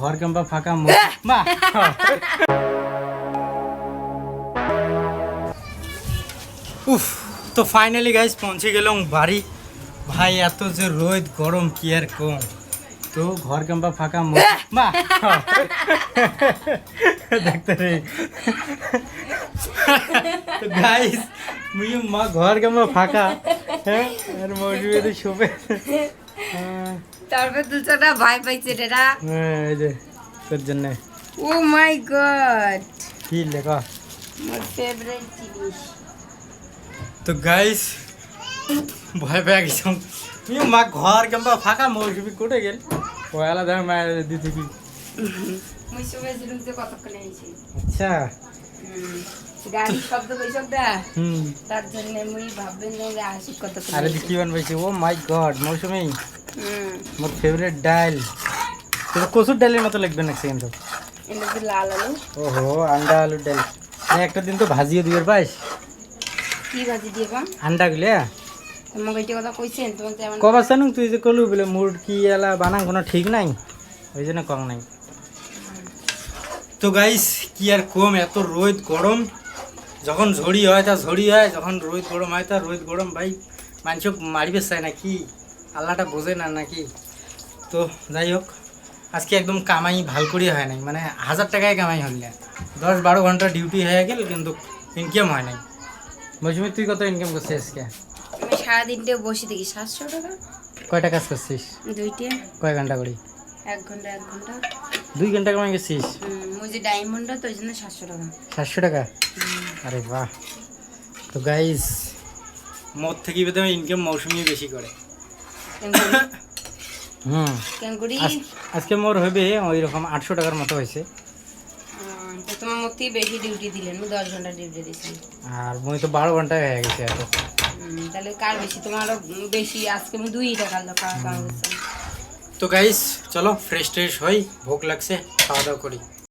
घर कैंपा फाका মা উফ তো ফাইনালি গাইস পৌঁছে গেলাম বাড়ি। ভাই এত যে রোদ গরম কি আর কম, তো ঘর ক্যাম্পা ফাঁকা মা দেখতে রে তো গাইস মুই মা ঘর ক্যাম্পা ফাঁকা হ্যাঁ আর মৌসুমী তো শোবে তারপর দুটোটা ভাই পাইছে রেরা। হ্যাঁ এই যে তোর জন্য। ও মাই গড, কি লেখা মোর ফেভারিট জিনিস। তো গাইস ভয় পেয়ে গেছিলাম মা ঘর ক্যাম্পা ফাঁকা মৌসুমী কোটে গেল পয়লা দেখ মায়ের দিদি কি মুই সবে জিরুতে কতক্ষণ আইছি। আচ্ছা গাড়ি শব্দ কইছক দা হুম তার জন্য মুই ভাববেন যে আসি কতক্ষণ। আরে দি কি বানবাইছি ও মাই গড মৌসুমী হুম মোর ফেভারিট ডাল। তোর কসুর ডালের মতো লাগবে না কিন্তু। এটা যে লাল আলু। ওহো আন্ডা আলুর ডাল একটা দিন তো ভাজিয়ে দিবের পাইস কি ভাজি দিবা আন্ডা গুলে তোমাকে এটা কথা কইছেন তোমাকে তেমন কবার জানো তুই যে কলু বলে মুড কি এলা বানান কোনো ঠিক নাই ওই জন্য কম নাই। তো গাইস কি আর কম এত রোদ গরম, যখন ঝড়ি হয় তা ঝড়ি হয়, যখন রোদ গরম হয় তা রোদ গরম। ভাই মানুষ মারিবে চায় নাকি আল্লাহটা বোঝে না নাকি। তো যাই হোক আজকে একদম কামাই ভাল করে হয় নাই, মানে 1000 টাকায় কামাই হল না, 10-12 ঘন্টা ডিউটি হয়ে গেল কিন্তু ইনকাম হয় নাই। মৌসুমী তুই কত ইনকাম করছিস আজকে? আমি সারাদিনটা বসে দেখি 700 টাকা। কয়টা কাজ করছিস? দুইটা। কয় ঘন্টা করি? 1 ঘন্টা 1 ঘন্টা। 2 ঘন্টা কামাই গেছিস? মুই যে ডায়মন্ডটা তো ওই জন্য 700 টাকা। 700 টাকা? আরে বাহ। তো গাইস মোর থেকে বেশি ইনকাম মৌসুমী বেশি করে। হুম কেন করি আজকে মোর হবে ওই রকম 800 টাকার মতো হয়েছে। তো তোমার মধ্যে বেশি ডিউটি দিলেন, আমি 10 ঘন্টা ডিউটি দিছি আর মই তো 12 ঘন্টায় হয়ে গেছে এত। তাহলে কার বেশি? তোমার আরো বেশি। আজকে আমি 2 টাকা কাজ করছি। তো গাইস চলো ফ্রেশ ট্রেশ হই, ভোগ লাগছে, খাওয়া দাওয়া করি।